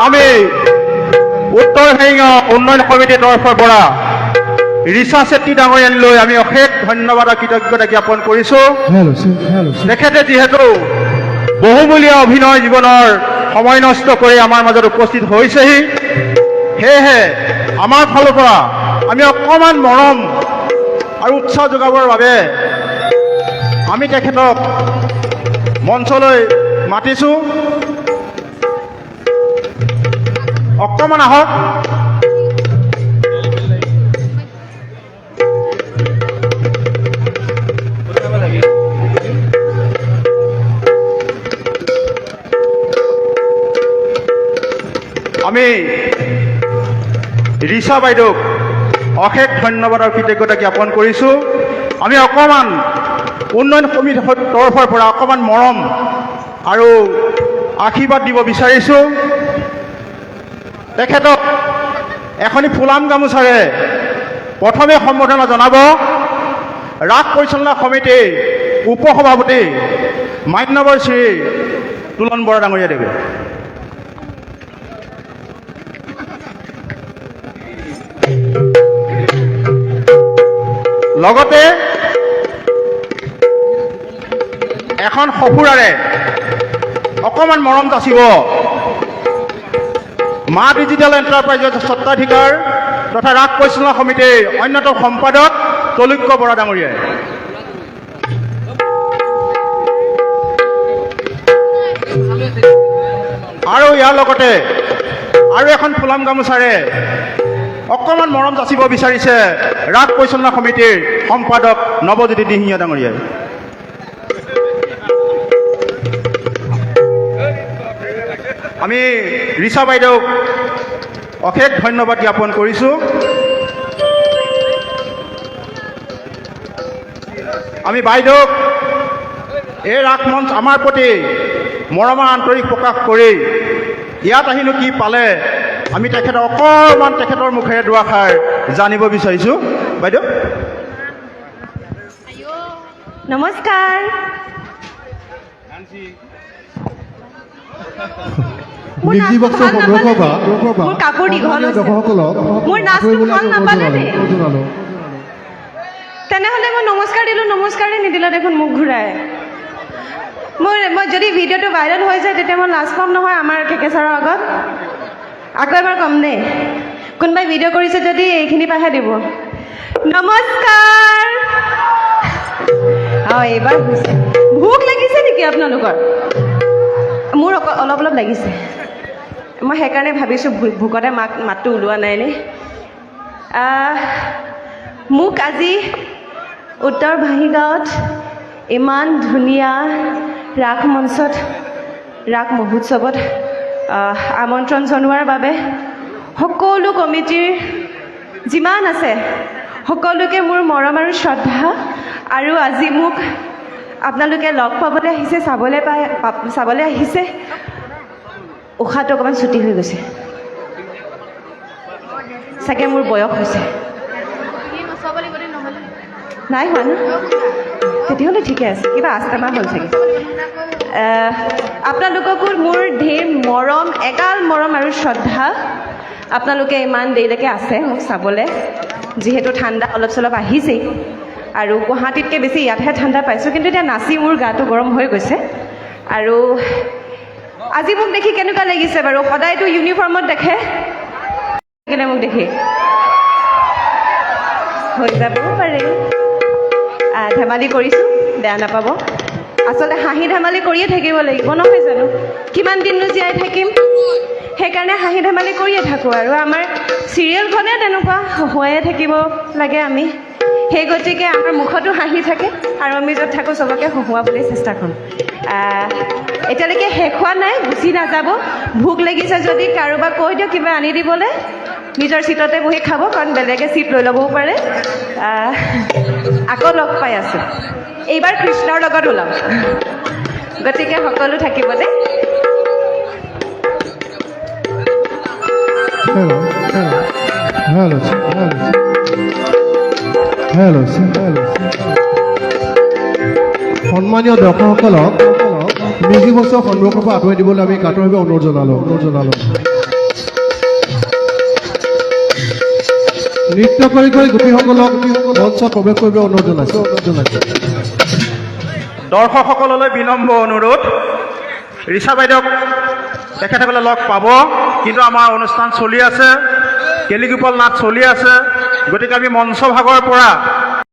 আমি উত্তৰ হেৰিঙৰ উন্নয়ন সমিতিৰ তৰফৰ পৰা ৰিচা চেত্ৰী ডাঙৰীয়ালৈ আমি অশেষ ধন্যবাদ আৰু কৃতজ্ঞতা জ্ঞাপন কৰিছোঁ। তেখেতে যিহেতু বহুমূলীয়া অভিনয় জীৱনৰ সময় নষ্ট কৰি আমাৰ মাজত উপস্থিত হৈছেহি, সেয়েহে আমাৰ ফালৰ পৰা আমি অকণমান মৰম আৰু উৎসাহ যোগাবৰ বাবে আমি তেখেতক মঞ্চলৈ মাতিছোঁ। অকণমান আহক। আমি ৰিচা বাইদেউক অশেষ ধন্যবাদ আৰু কৃতজ্ঞতা জ্ঞাপন কৰিছোঁ। আমি অকণমান উন্নয়ন সমিতিৰ তৰফৰ পৰা অকণমান মৰম আৰু আশীৰ্বাদ দিব বিচাৰিছোঁ। তেখেতক এখনি ফুলাম গামোচাৰে প্ৰথমে সম্বৰ্ধনা জনাব ৰাস পৰিচালনা সমিতিৰ উপসভাপতি মান্যবৰ শ্ৰী তুলন বৰা ডাঙৰীয়া দেৱে। লগতে এখন সফুৰাৰে অকণমান মৰম যাচিব মা ডিজিটেল এণ্টাৰপ্ৰাইজৰ স্বত্বাধিকাৰ তথা ৰাস পৰিচালনা সমিতিৰ অন্যতম সম্পাদক তলুক্য বৰা ডাঙৰীয়াই। আৰু ইয়াৰ লগতে আৰু এখন ফুলাম গামোচাৰে অকণমান মৰম যাচিব বিচাৰিছে ৰাস পৰিচালনা সমিতিৰ সম্পাদক নৱজ্যোতি দিহিঙীয়া ডাঙৰীয়াই। আমি ৰিচা বাইদেউক অশেষ ধন্যবাদ জ্ঞাপন কৰিছোঁ। আমি বাইদেউক এই ৰাস মঞ্চ আমাৰ প্ৰতি মৰমৰ আন্তৰিক প্ৰকাশ কৰি ইয়াত আহিনো কি পালে আমি তেখেতক অকণমান তেখেতৰ মুখেৰে দুআষাৰ জানিব বিচাৰিছোঁ। বাইদেউ নমস্কাৰ। মোৰ কাপোৰ দীঘল হৈছে, মোৰ নাচটো ভাল নাপালে দেই। তেনেহ'লে মই নমস্কাৰ দিলোঁ, নমস্কাৰে নিদিলে দেখোন মুখ ঘূৰাই। মই যদি ভিডিঅ'টো ভাইৰেল হৈ যায় তেতিয়া মই লাজ পাম নহয় আমাৰ কেকেচাৰৰ আগত। আকৌ এবাৰ কম দেই, কোনোবাই ভিডিঅ' কৰিছে যদি এইখিনি পাহে দিব। নমস্কাৰ। অঁ এইবাৰ হৈছে। ভোক লাগিছে নেকি আপোনালোকৰ? মোৰ অলপ অলপ লাগিছে। মই সেইকাৰণে ভাবিছোঁ ভোকতে মাতটো ওলোৱা নাই নে। মোক আজি উত্তৰ ভাহিগাঁৱত ইমান ধুনীয়া ৰাস মঞ্চত ৰাস মহোৎসৱত আমন্ত্ৰণ জনোৱাৰ বাবে সকলো কমিটিৰ যিমান আছে সকলোকে মোৰ মৰম আৰু শ্ৰদ্ধা। আৰু আজি মোক আপোনালোকে লগ পাবলৈ আহিছে, চাবলৈ আহিছে। উশাহটো অকণমান ছুটি হৈ গৈছে, চাগে মোৰ বয়স হৈছে। নাই হোৱা ন? তেতিয়াহ'লে ঠিকে আছে, কিবা আস্তামা হ'ল চাগে। আপোনালোককো মোৰ ঢেৰ মৰম, এগাল মৰম আৰু শ্ৰদ্ধা। আপোনালোকে ইমান দেৰিলৈকে আছে মোক চাবলৈ, যিহেতু ঠাণ্ডা অলপ চলপ আহিছেই আৰু গুৱাহাটীতকৈ বেছি ইয়াতহে ঠাণ্ডা পাইছোঁ। কিন্তু এতিয়া নাচি মোৰ গাটো গৰম হৈ গৈছে। আৰু আজি মোক দেখি কেনেকুৱা লাগিছে বাৰু? সদায়তো ইউনিফৰ্মত দেখে, কেনে মোক দেখি হৈ যাবও পাৰে। ধেমালি কৰিছোঁ, বেয়া নাপাব। আচলতে হাঁহি ধেমালি কৰিয়ে থাকিব লাগিব নহয় জানো? কিমান দিননো জীয়াই থাকিম, সেইকাৰণে হাঁহি ধেমালি কৰিয়ে থাকোঁ। আৰু আমাৰ চিৰিয়েলখনে তেনেকুৱা হহোৱাই থাকিব লাগে আমি। সেই গতিকে আমাৰ মুখতো হাঁহি থাকে আৰু আমি য'ত থাকোঁ চবকে হহোৱাবলৈ চেষ্টা কৰোঁ। এতিয়ালৈকে শেষ হোৱা নাই, গুচি নাযাব। ভোক লাগিছে যদি কাৰোবাক কৈ দিয়ক কিবা আনি দিবলৈ, নিজৰ চিটতে বহি খাব, কাৰণ বেলেগে চিট লৈ ল'বও পাৰে। আকৌ লগ পাই আছোঁ, এইবাৰ কৃষ্ণৰ লগত ওলাম, গতিকে সকলো থাকিব দেই। Hello. সন্মানীয় দৰ্শকসকলক মিউজিক বক্সৰ সন্মুখৰ পৰা আঁতৰাই দিবলৈ আমি কাতৰভাৱে অনুৰোধ জনালোঁ নৃত্য কৰি গোপীসকলক মঞ্চত প্ৰৱেশ কৰিবলৈ অনুৰোধ জনাইছোঁ দৰ্শকসকললৈ বিনম্ৰ অনুৰোধ ৰিচা বাইদেউক তেখেতসকলে লগ পাব কিন্তু আমাৰ অনুষ্ঠান চলি আছে কেলিগোপাল নাট চলি আছে গতিকে আমি মঞ্চভাগৰ পৰা